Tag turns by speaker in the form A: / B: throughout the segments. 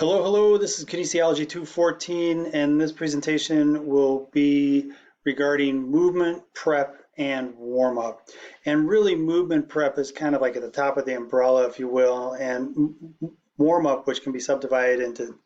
A: Hello, this is KIN214, and this presentation will be regarding movement prep and warm up. And really, movement prep is kind of like at the top of the umbrella, if you will, and warm up, which can be subdivided into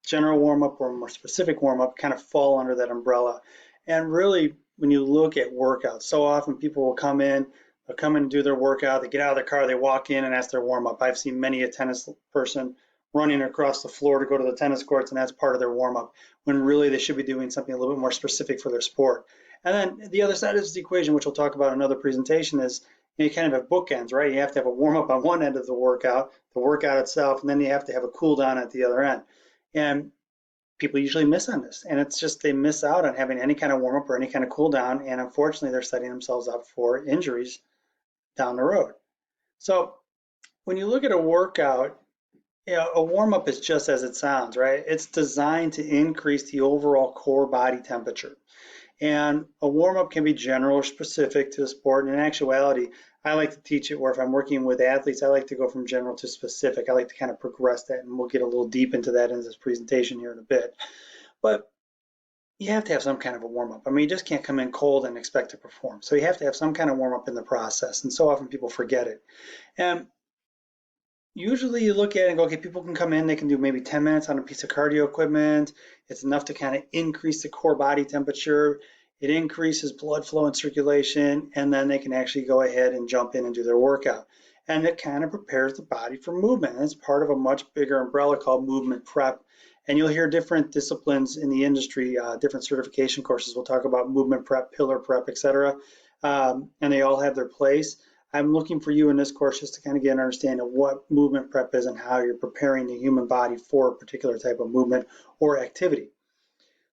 A: general warm up or more specific warm up, kind of fall under that umbrella. And really, when you look at workouts, so often people will come in, they'll come in and do their workout, they get out of their car, they walk in and that's their warm up. I've seen many a tennis person running across the floor to go to the tennis courts, and that's part of their warm up, when really they should be doing something a little bit more specific for their sport. And then the other side of the equation, which we'll talk about in another presentation, is you kind of have bookends, right? You have to have a warm up on one end of the workout itself, and then you have to have a cool down at the other end. And people usually miss on this, and it's just they miss out on having any kind of warm up or any kind of cool down, and unfortunately they're setting themselves up for injuries down the road. So when you look at a workout, a warm up is just as it sounds, right? It's designed to increase the overall core body temperature. And a warm up can be general or specific to the sport. And in actuality, I like to teach it where if I'm working with athletes, I like to go from general to specific. I like to kind of progress that, and we'll get a little deep into that in this presentation here in a bit. But you have to have some kind of a warm up. I mean, you just can't come in cold and expect to perform. So you have to have some kind of warm up in the process. And so often people forget it. And usually you look at it and go, okay, people can come in, they can do maybe 10 minutes on a piece of cardio equipment. It's enough to kind of increase the core body temperature. It increases blood flow and circulation, and then they can actually go ahead and jump in and do their workout. And it kind of prepares the body for movement. And it's part of a much bigger umbrella called movement prep. And you'll hear different disciplines in the industry, different certification courses. We'll talk about movement prep, pillar prep, etc. And they all have their place. I'm looking for you in this course just to kind of get an understanding of what movement prep is and how you're preparing the human body for a particular type of movement or activity.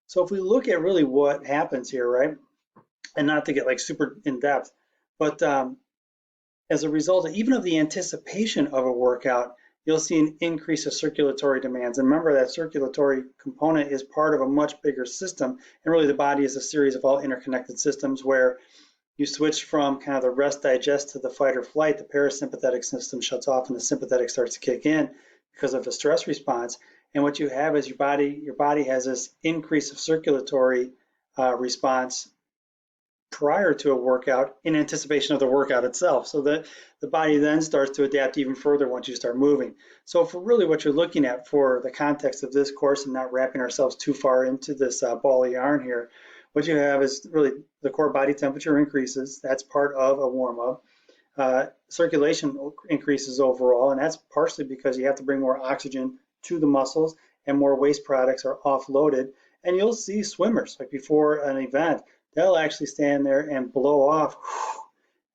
A: So if we look at really what happens here, right, and not to get like super in depth, but as a result even of the anticipation of a workout, you'll see an increase of circulatory demands. And remember that circulatory component is part of a much bigger system, and really the body is a series of all interconnected systems where you switch from kind of the rest digest to the fight or flight. The parasympathetic system shuts off and the sympathetic starts to kick in because of the stress response. And what you have is your body has this increase of circulatory response prior to a workout in anticipation of the workout itself. So that the body then starts to adapt even further once you start moving. So for really what you're looking at for the context of this course and not wrapping ourselves too far into this ball of yarn here, what you have is really the core body temperature increases. That's part of a warm-up. Circulation increases overall, and that's partially because you have to bring more oxygen to the muscles and more waste products are offloaded. And you'll see swimmers, like before an event, they'll actually stand there and blow off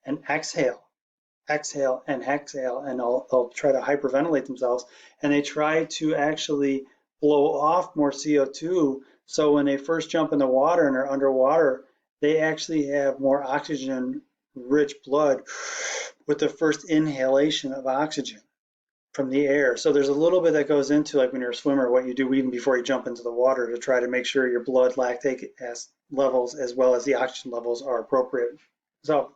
A: and exhale, and exhale, and they'll try to hyperventilate themselves. And they try to actually blow off more CO2. So when they first jump in the water and are underwater, they actually have more oxygen-rich blood with the first inhalation of oxygen from the air. So there's a little bit that goes into, like when you're a swimmer, what you do even before you jump into the water to try to make sure your blood lactate levels as well as the oxygen levels are appropriate. So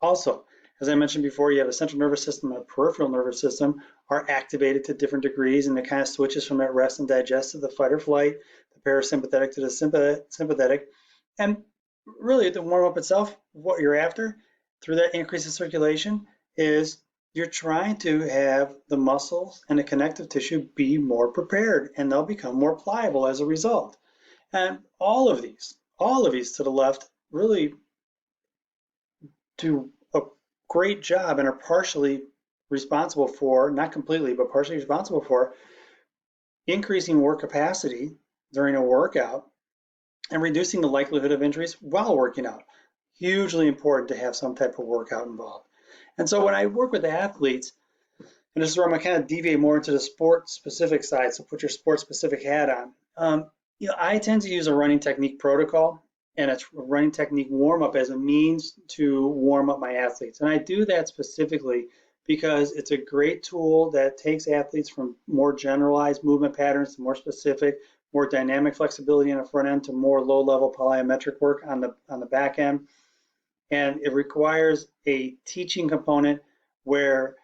A: also, as I mentioned before, you have a central nervous system and a peripheral nervous system are activated to different degrees, and it kind of switches from that rest and digest to the fight or flight, the parasympathetic to the sympathetic. And really, the warm-up itself, what you're after through that increase in circulation is you're trying to have the muscles and the connective tissue be more prepared, and they'll become more pliable as a result. And all of these to the left really do a great job and are partially responsible for, not completely, but partially responsible for increasing work capacity during a workout and reducing the likelihood of injuries while working out. Hugely important to have some type of workout involved. And so when I work with athletes, and this is where I'm going to kind of deviate more into the sport specific side, so put your sport specific hat on. I tend to use a running technique protocol and a running technique warm up as a means to warm up my athletes. And I do that specifically because it's a great tool that takes athletes from more generalized movement patterns to more specific, more dynamic flexibility on the front end to more low-level plyometric work on the back end. And it requires a teaching component where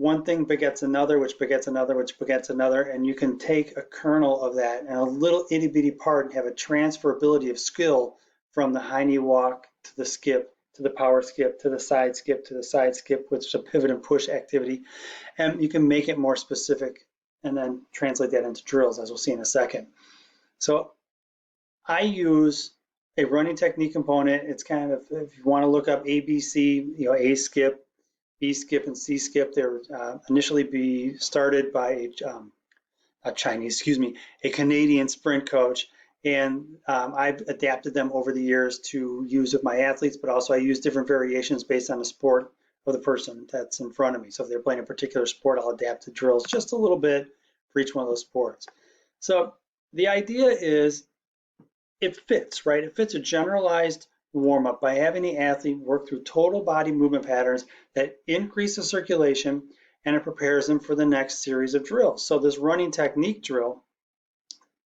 A: one thing begets another, which begets another, which begets another, and you can take a kernel of that and a little itty bitty part and have a transferability of skill from the high knee walk to the skip, to the power skip, to the side skip, to the side skip, which is a pivot and push activity. And you can make it more specific and then translate that into drills, as we'll see in a second. So I use a running technique component. It's kind of, if you want to look up ABC, A skip, B skip, and C skip, they were initially started by a Canadian sprint coach. And I've adapted them over the years to use with my athletes, but also I use different variations based on the sport of the person that's in front of me. So if they're playing a particular sport, I'll adapt the drills just a little bit for each one of those sports. So the idea is it fits, right? It fits a generalized warm up by having the athlete work through total body movement patterns that increase the circulation, and it prepares them for the next series of drills. So this running technique drill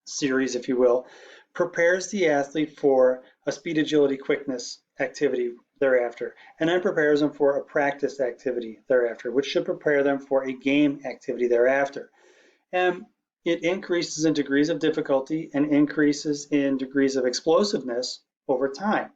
A: series, if you will, prepares the athlete for a speed, agility, quickness activity thereafter, and then prepares them for a practice activity thereafter, which should prepare them for a game activity thereafter. And it increases in degrees of difficulty and increases in degrees of explosiveness over time.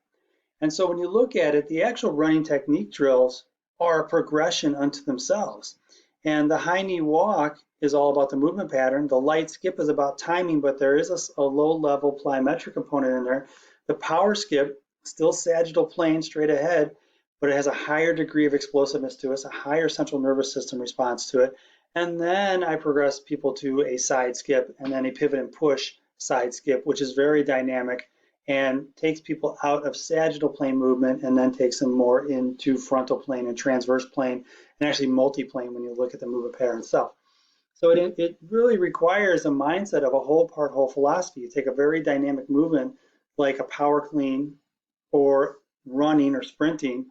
A: And so when you look at it, the actual running technique drills are a progression unto themselves. And the high knee walk is all about the movement pattern. The light skip is about timing, but there is a low level plyometric component in there. The power skip, still sagittal plane straight ahead, but it has a higher degree of explosiveness to it, a higher central nervous system response to it. And then I progress people to a side skip and then a pivot and push side skip, which is very dynamic and takes people out of sagittal plane movement and then takes them more into frontal plane and transverse plane and actually multi-plane when you look at the movement pattern itself. So it really requires a mindset of a whole part, whole philosophy. You take a very dynamic movement like a power clean or running or sprinting,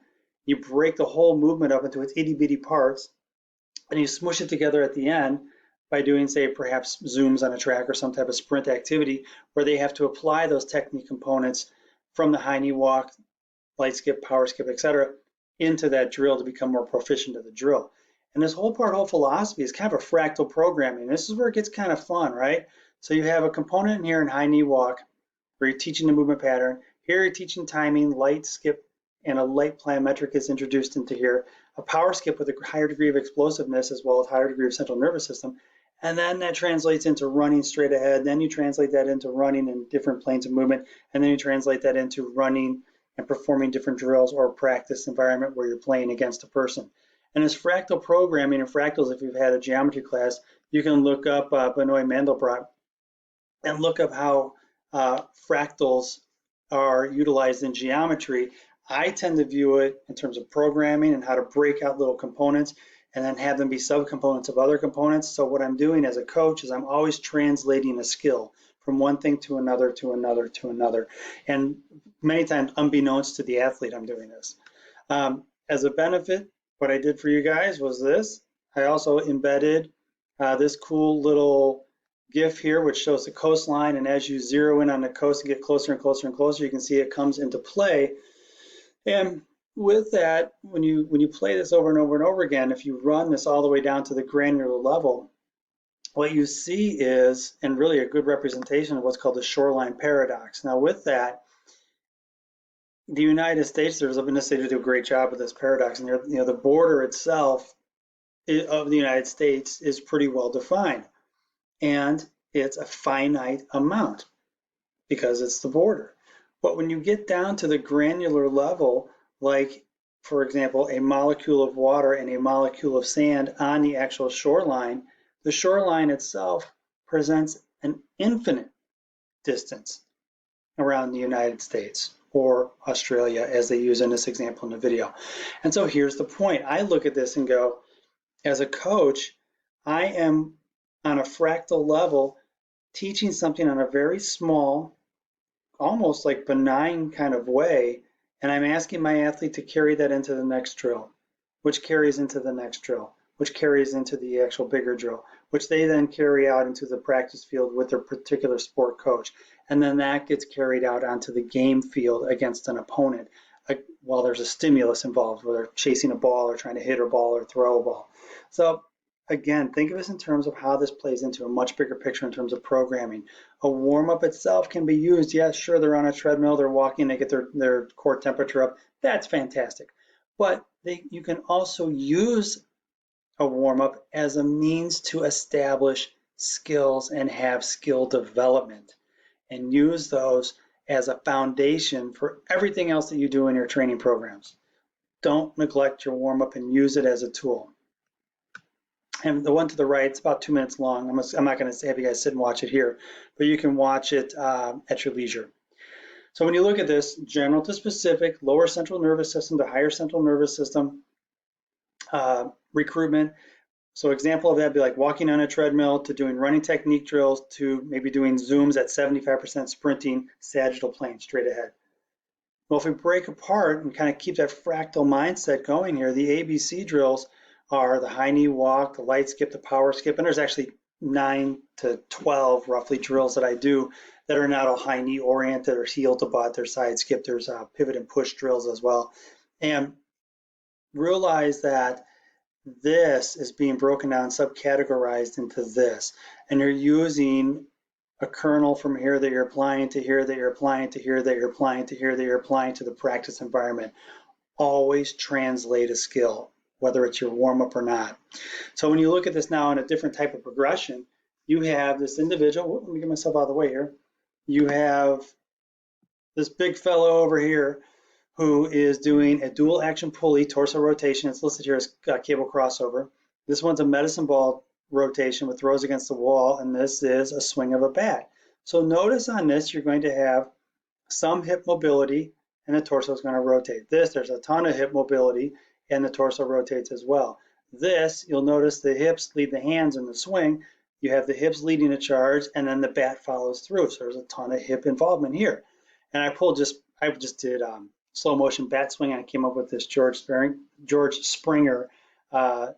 A: you break the whole movement up into its itty bitty parts, and you smush it together at the end by doing, say, perhaps zooms on a track or some type of sprint activity where they have to apply those technique components from the high knee walk, light skip, power skip, etc., into that drill to become more proficient at the drill. And this whole part, whole philosophy is kind of a fractal programming. This is where it gets kind of fun, right? So you have a component in here in high knee walk where you're teaching the movement pattern. Here you're teaching timing, light skip, and a light plyometric is introduced into here. A power skip with a higher degree of explosiveness as well as higher degree of central nervous system. And then that translates into running straight ahead. Then you translate that into running in different planes of movement. And then you translate that into running and performing different drills or practice environment where you're playing against a person. And as fractal programming and fractals, if you've had a geometry class, you can look up Benoit Mandelbrot and look up how fractals are utilized in geometry. I tend to view it in terms of programming and how to break out little components and then have them be subcomponents of other components. So what I'm doing as a coach is I'm always translating a skill from one thing to another, to another, to another. And many times, unbeknownst to the athlete, I'm doing this. As a benefit, what I did for you guys was this. I also embedded this cool little GIF here, which shows the coastline. And as you zero in on the coast and get closer and closer and closer, you can see it comes into play. And with that, when you play this over and over and over again, if you run this all the way down to the granular level, what you see is, and really a good representation of what's called the shoreline paradox. Now with that, the United States, there's been a state to do a great job with this paradox, and the border itself of the United States is pretty well defined, and it's a finite amount because it's the border. But when you get down to the granular level, like, for example, a molecule of water and a molecule of sand on the actual shoreline, the shoreline itself presents an infinite distance around the United States or Australia, as they use in this example in the video. And so here's the point. I look at this and go, as a coach, I am on a fractal level teaching something on a very small, almost like benign kind of way, and I'm asking my athlete to carry that into the next drill, which carries into the next drill, which carries into the actual bigger drill, which they then carry out into the practice field with their particular sport coach. And then that gets carried out onto the game field against an opponent. while there's a stimulus involved, whether chasing a ball or trying to hit a ball or throw a ball. So again, think of this in terms of how this plays into a much bigger picture in terms of programming. A warm-up itself can be used. Yeah, sure, they're on a treadmill, they're walking, they get their core temperature up. That's fantastic. But you can also use a warm-up as a means to establish skills and have skill development and use those as a foundation for everything else that you do in your training programs. Don't neglect your warm-up and use it as a tool. And the one to the right, it's about 2 minutes long. I'm not going to have you guys sit and watch it here, but you can watch it at your leisure. So when you look at this, general to specific, lower central nervous system to higher central nervous system recruitment. So example of that would be like walking on a treadmill to doing running technique drills to maybe doing zooms at 75% sprinting, sagittal plane, straight ahead. Well, if we break apart and kind of keep that fractal mindset going here, the ABC drills are the high knee walk, the light skip, the power skip, and there's actually 9 to 12 roughly drills that I do that are not all high knee oriented or heel to butt, there's side skip, there's pivot and push drills as well. And realize that this is being broken down, subcategorized into this, and you're using a kernel from here that you're applying to here, that you're applying to here, that you're applying to here, that you're applying to the practice environment. Always translate a skill, whether it's your warm-up or not. So when you look at this now in a different type of progression, you have this individual, let me get myself out of the way here. You have this big fellow over here who is doing a dual action pulley torso rotation. It's listed here as cable crossover. This one's a medicine ball rotation with throws against the wall, and this is a swing of a bat. So notice on this, you're going to have some hip mobility, and the torso is going to rotate. There's a ton of hip mobility, and the torso rotates as well. This, you'll notice the hips lead the hands in the swing. You have the hips leading the charge, and then the bat follows through. So there's a ton of hip involvement here. And I just did slow motion bat swing, and I came up with this George Springer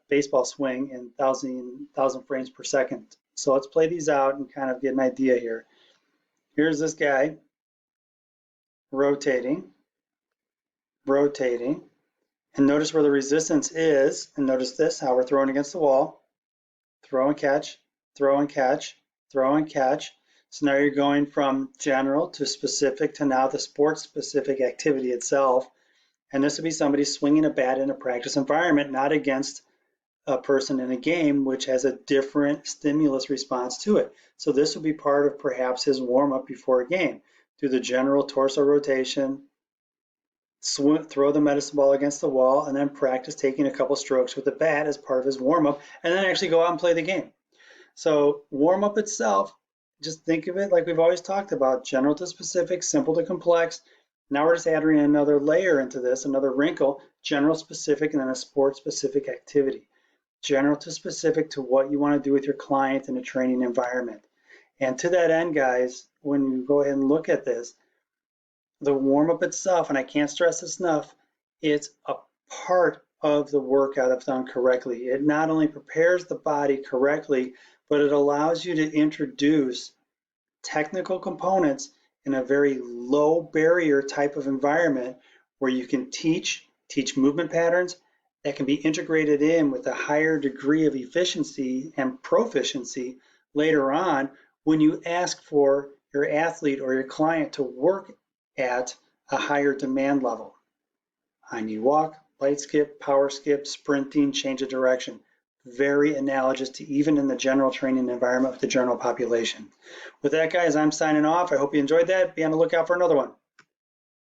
A: baseball swing in 1,000 frames per second. So let's play these out and kind of get an idea here. Here's this guy rotating, and notice where the resistance is, and notice this, how we're throwing against the wall, throw and catch, throw and catch, throw and catch. So now you're going from general to specific to now the sport-specific activity itself. And this would be somebody swinging a bat in a practice environment, not against a person in a game, which has a different stimulus response to it. So this would be part of perhaps his warm-up before a game. Do the general torso rotation, throw the medicine ball against the wall, and then practice taking a couple strokes with the bat as part of his warm-up, and then actually go out and play the game. So warm-up itself, just think of it like we've always talked about, general to specific, simple to complex. Now we're just adding another layer into this, another wrinkle, general specific, and then a sport specific activity. General to specific to what you want to do with your client in a training environment. And to that end, guys, when you go ahead and look at this, the warm-up itself, and I can't stress this enough, it's a part of the workout if done correctly. It not only prepares the body correctly, but it allows you to introduce technical components in a very low barrier type of environment where you can teach movement patterns that can be integrated in with a higher degree of efficiency and proficiency later on when you ask for your athlete or your client to work at a higher demand level. High knee walk, light skip, power skip, sprinting, change of direction. Very analogous to even in the general training environment with the general population. With that, guys, I'm signing off. I hope you enjoyed that. Be on the lookout for another one.